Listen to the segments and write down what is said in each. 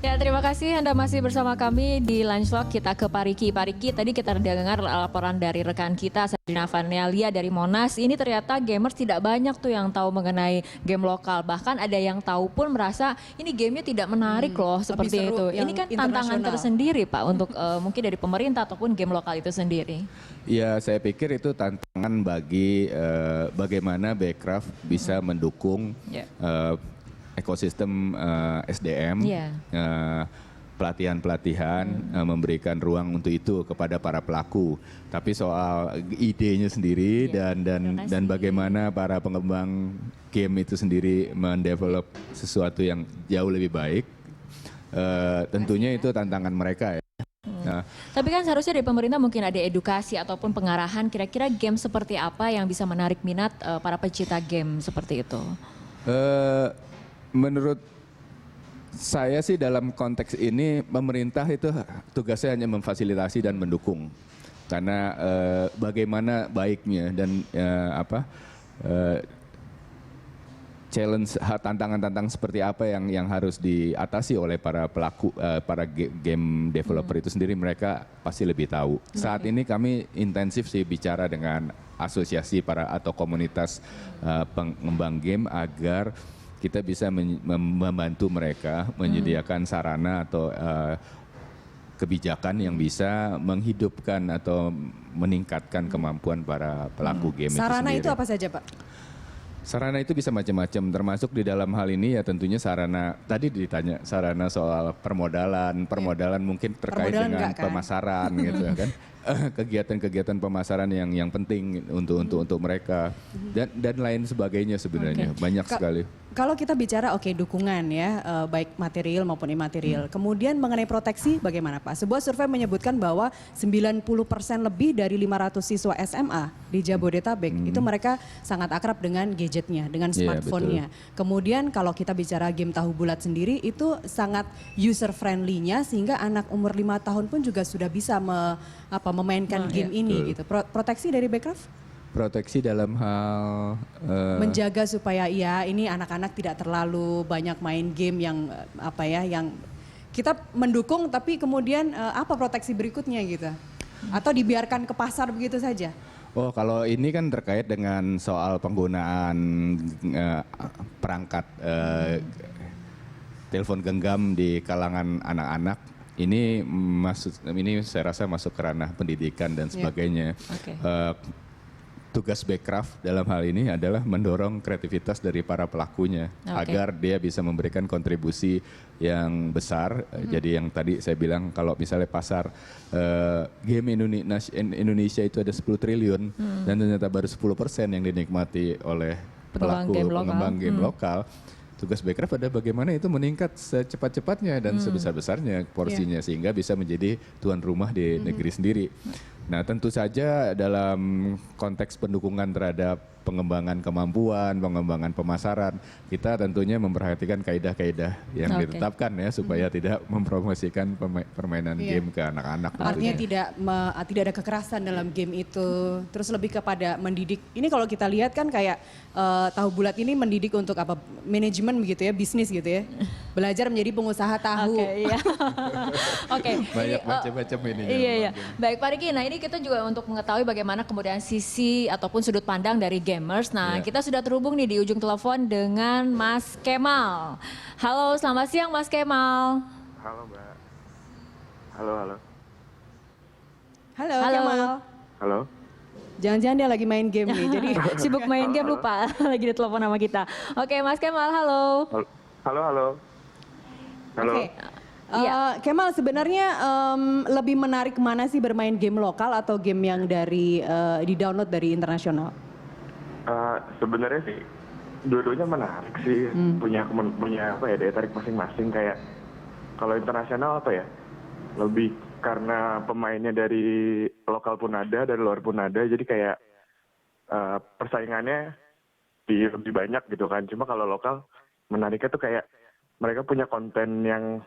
Ya, terima kasih Anda masih bersama kami di Lunchlock. Kita ke Pariki. Pariki, tadi kita dengar laporan dari rekan kita, Sabrina Vanelia dari Monas. Ini ternyata gamers tidak banyak tuh yang tahu mengenai game lokal. Bahkan ada yang tahu pun merasa ini gamenya tidak menarik loh, seperti itu. Ini kan tantangan tersendiri Pak untuk mungkin dari pemerintah ataupun game lokal itu sendiri. Ya, saya pikir itu tantangan bagi bagaimana Backcraft bisa mendukung ekosistem SDM, pelatihan-pelatihan, memberikan ruang untuk itu kepada para pelaku. Tapi soal idenya sendiri dan bagaimana para pengembang game itu sendiri mendevelop sesuatu yang jauh lebih baik, tentunya itu tantangan mereka ya. Nah. Tapi kan seharusnya dari pemerintah mungkin ada edukasi ataupun pengarahan kira-kira game seperti apa yang bisa menarik minat para pecinta game seperti itu. Menurut saya sih dalam konteks ini pemerintah itu tugasnya hanya memfasilitasi dan mendukung. Karena bagaimana baiknya dan challenge tantangan-tantangan seperti apa yang harus diatasi oleh para pelaku para game developer itu sendiri, mereka pasti lebih tahu. Saat ini kami intensif sih bicara dengan asosiasi para atau komunitas pengembang game agar kita bisa membantu mereka menyediakan sarana atau kebijakan yang bisa menghidupkan atau meningkatkan kemampuan para pelaku game itu sendiri. Sarana itu apa saja Pak? Sarana itu bisa macam-macam, termasuk di dalam hal ini ya tentunya sarana, tadi ditanya sarana soal permodalan mungkin terkait dengan pemasaran gitu kan. Kegiatan-kegiatan pemasaran yang penting untuk mereka dan lain sebagainya sebenarnya banyak sekali. Kalau kita bicara dukungan ya, baik material maupun imaterial. Kemudian mengenai proteksi bagaimana Pak? Sebuah survei menyebutkan bahwa 90% lebih dari 500 siswa SMA di Jabodetabek itu mereka sangat akrab dengan gadgetnya, dengan smartphone-nya. Kemudian kalau kita bicara game tahu bulat sendiri itu sangat user friendly-nya sehingga anak umur 5 tahun pun juga sudah bisa memainkan game ini gitu. Proteksi dari Backcraft? Proteksi dalam hal menjaga supaya ini anak-anak tidak terlalu banyak main game yang yang kita mendukung tapi kemudian apa proteksi berikutnya gitu? Atau dibiarkan ke pasar begitu saja? Oh, kalau ini kan terkait dengan soal penggunaan perangkat telepon genggam di kalangan anak-anak. Ini saya rasa masuk ke ranah pendidikan dan sebagainya. Tugas Backcraft dalam hal ini adalah mendorong kreativitas dari para pelakunya agar dia bisa memberikan kontribusi yang besar. Jadi yang tadi saya bilang kalau misalnya pasar game Indonesia itu ada 10 triliun dan ternyata baru 10% yang dinikmati oleh pelaku pengembang game lokal. Tugas Backcraft adalah bagaimana itu meningkat secepat-cepatnya dan sebesar-besarnya porsinya sehingga bisa menjadi tuan rumah di negeri sendiri. Nah tentu saja dalam konteks pendukungan terhadap pengembangan kemampuan, pengembangan pemasaran, kita tentunya memperhatikan kaidah-kaidah yang ditetapkan ya supaya tidak mempromosikan permainan game ke anak-anak. Artinya tidak ada kekerasan dalam game itu, terus lebih kepada mendidik. Ini kalau kita lihat kan kayak tahu bulat ini mendidik untuk apa? Manajemen begitu ya, bisnis gitu ya. Belajar menjadi pengusaha tahu. Banyak macam-macam ini. Iya. Baik Pak Riki, nah ini kita juga untuk mengetahui bagaimana kemudian sisi ataupun sudut pandang dari gamers. Nah kita sudah terhubung nih di ujung telepon dengan Mas Kemal. Halo, selamat siang Mas Kemal. Halo Mbak. Halo. Halo Kemal. Halo. Jangan-jangan dia lagi main game nih, jadi sibuk main game lupa lagi di telepon sama kita. Oke Mas Kemal, halo. Halo. Kemal sebenarnya lebih menarik mana sih bermain game lokal atau game yang di-download dari internasional? Sebenarnya sih dua-duanya menarik sih, punya daya tarik masing-masing. Kayak kalau internasional lebih karena pemainnya dari lokal pun ada, dari luar pun ada, jadi kayak persaingannya lebih banyak gitu kan. Cuma kalau lokal menariknya tuh kayak mereka punya konten yang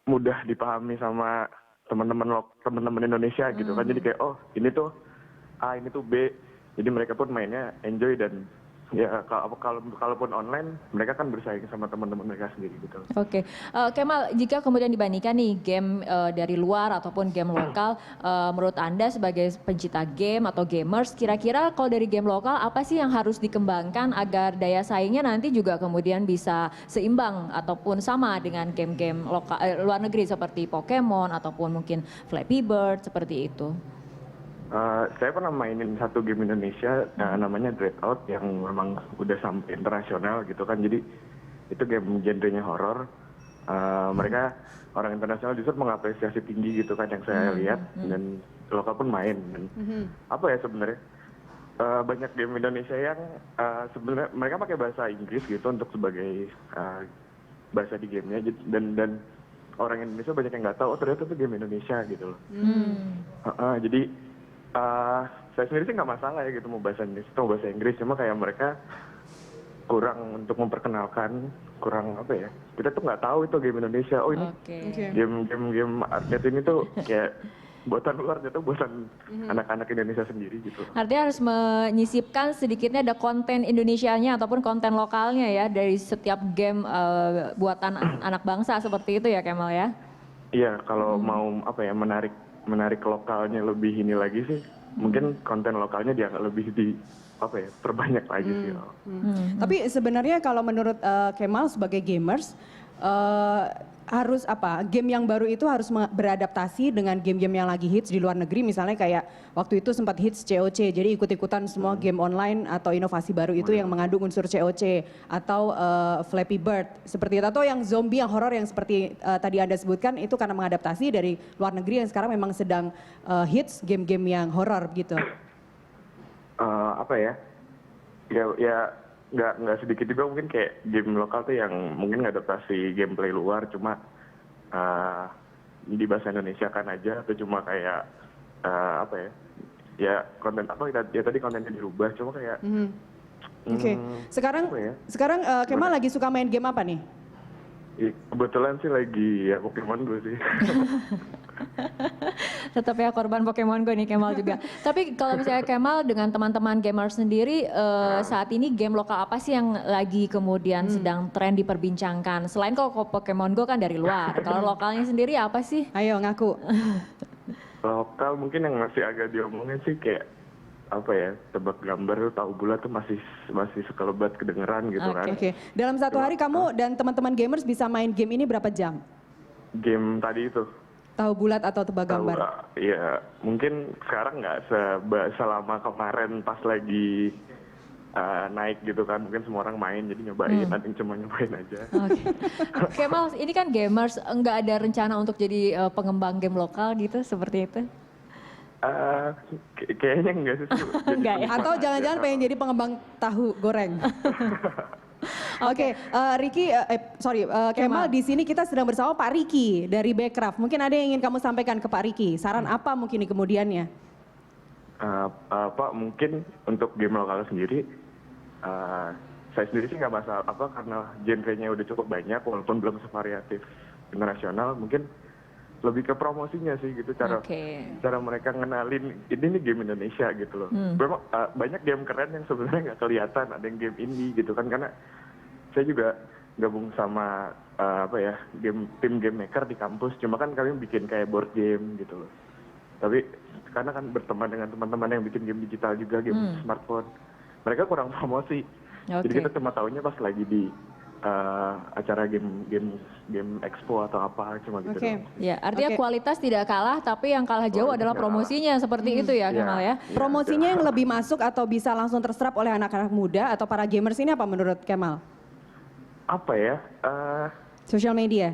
mudah dipahami sama teman-teman Indonesia gitu kan. Jadi kayak ini tuh A, ini tuh B. Jadi mereka pun mainnya enjoy dan ya kalaupun online mereka kan bersaing sama teman-teman mereka sendiri gitu. Oke, Kemal, jika kemudian dibandingkan nih game dari luar ataupun game lokal, menurut Anda sebagai pencinta game atau gamers, kira-kira kalau dari game lokal apa sih yang harus dikembangkan agar daya saingnya nanti juga kemudian bisa seimbang ataupun sama dengan game-game lokal luar negeri seperti Pokemon ataupun mungkin Flappy Bird seperti itu? Saya pernah mainin satu game Indonesia namanya Dreadout yang memang udah sampai internasional gitu kan. Jadi itu game genrenya horor. Mereka orang internasional justru mengapresiasi tinggi gitu kan yang saya lihat, dan lokal pun main. Dan apa ya sebenarnya banyak game Indonesia yang sebenarnya mereka pakai bahasa Inggris gitu untuk sebagai bahasa di gamenya, dan orang Indonesia banyak yang nggak tahu ternyata itu game Indonesia gitu loh. Jadi saya sendiri sih nggak masalah ya gitu mau bahasa Inggris atau bahasa Inggris, cuma kayak mereka kurang untuk memperkenalkan, kurang apa ya, kita tuh nggak tahu itu game Indonesia. Oh ini game arcade ini tuh kayak buatan luar, gitu, buatan anak-anak Indonesia sendiri gitu. Artinya harus menyisipkan sedikitnya ada konten Indonesianya ataupun konten lokalnya ya dari setiap game buatan anak bangsa seperti itu ya Kemal ya? Iya, kalau mau apa ya menarik lokalnya lebih ini lagi sih, mungkin konten lokalnya dia lebih perbanyak lagi sih. Tapi sebenarnya kalau menurut Kemal sebagai gamers harus apa? Game yang baru itu harus beradaptasi dengan game-game yang lagi hits di luar negeri, misalnya kayak waktu itu sempat hits COC, jadi ikut-ikutan semua game online atau inovasi baru itu yang mengandung unsur COC, atau Flappy Bird seperti itu, atau yang zombie yang horor yang seperti tadi Anda sebutkan itu karena mengadaptasi dari luar negeri yang sekarang memang sedang hits game-game yang horor gitu. Apa ya? Ya nggak sedikit juga mungkin kayak game lokal tuh yang mungkin ngadaptasi gameplay luar, cuma di bahasa Indonesia kan aja, atau cuma kayak ya konten tadi kontennya dirubah, cuma kayak Oke. Sekarang Kemal lagi suka main game apa nih? Kebetulan sih lagi ya Pokemon Go sih. Tetap ya korban Pokemon Go nih Kemal juga. Tapi kalau misalnya Kemal dengan teman-teman gamer sendiri saat ini game lokal apa sih yang lagi kemudian sedang tren diperbincangkan? Selain kalau Pokemon Go kan dari luar, kalau lokalnya sendiri apa sih? Ayo ngaku. Lokal mungkin yang masih agak diomongin sih kayak apa ya, tebak gambar, tahu bulat tuh masih sekelebat kedengeran gitu kan. Oke. Dalam satu hari kamu dan teman-teman gamers bisa main game ini berapa jam? Game tadi itu. Tahu bulat atau tebak gambar? Iya, mungkin sekarang nggak selama kemarin pas lagi naik gitu kan, mungkin semua orang main jadi nyobain, nanti cuma nyobain aja. Oke. Kemal, ini kan gamers, nggak ada rencana untuk jadi pengembang game lokal gitu seperti itu? Kayaknya enggak sih. Enggak ya? Atau jangan-jangan pengen jadi pengembang tahu goreng? Oke, Kemal, di sini kita sedang bersama Pak Riki dari Backcraft. Mungkin ada yang ingin kamu sampaikan ke Pak Riki. Saran apa mungkin di kemudiannya? Pak, mungkin untuk game lokal sendiri, saya sendiri sih nggak masalah karena genrenya udah cukup banyak, walaupun belum sevariatif internasional. Mungkin lebih ke promosinya sih gitu, cara mereka ngenalin ini nih game Indonesia gitu loh. Memang banyak game keren yang sebenarnya nggak kelihatan, ada yang game indie gitu kan, karena saya juga gabung sama tim game maker di kampus, cuma kan kami bikin kayak board game gitu loh. Tapi karena kan berteman dengan teman-teman yang bikin game digital juga, game smartphone, mereka kurang promosi. Jadi kita cuma tahunya pas lagi di acara game expo atau apa, cuma gitu. Ya, artinya kualitas tidak kalah, tapi yang kalah jauh adalah promosinya, seperti itu ya Kemal ya. Promosinya yang lebih masuk atau bisa langsung terserap oleh anak-anak muda atau para gamers ini apa menurut Kemal? Apa ya? Social media.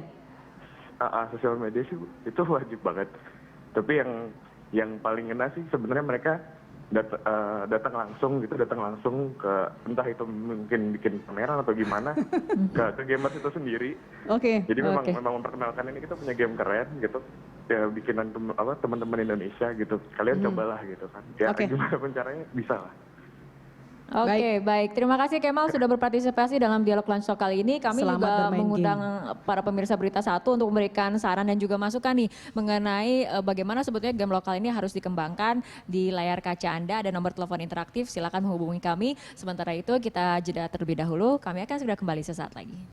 Sosial media sih itu wajib banget. Tapi yang paling ngena sih sebenarnya mereka datang langsung ke, entah itu mungkin bikin pameran atau gimana, ke gamers itu sendiri. Jadi memang memperkenalkan ini kita punya game keren gitu, ya bikinan teman-teman Indonesia gitu, kalian cobalah gitu kan. Ya gimana pun caranya bisa lah. Oke, baik. Terima kasih Kemal sudah berpartisipasi dalam dialog lunch talk kali ini. Kami Selamat juga bermain mengundang para pemirsa Berita Satu untuk memberikan saran dan juga masukan nih mengenai bagaimana sebetulnya game lokal ini harus dikembangkan. Di layar kaca Anda ada nomor telepon interaktif, silakan menghubungi kami. Sementara itu kita jeda terlebih dahulu, kami akan segera kembali sesaat lagi.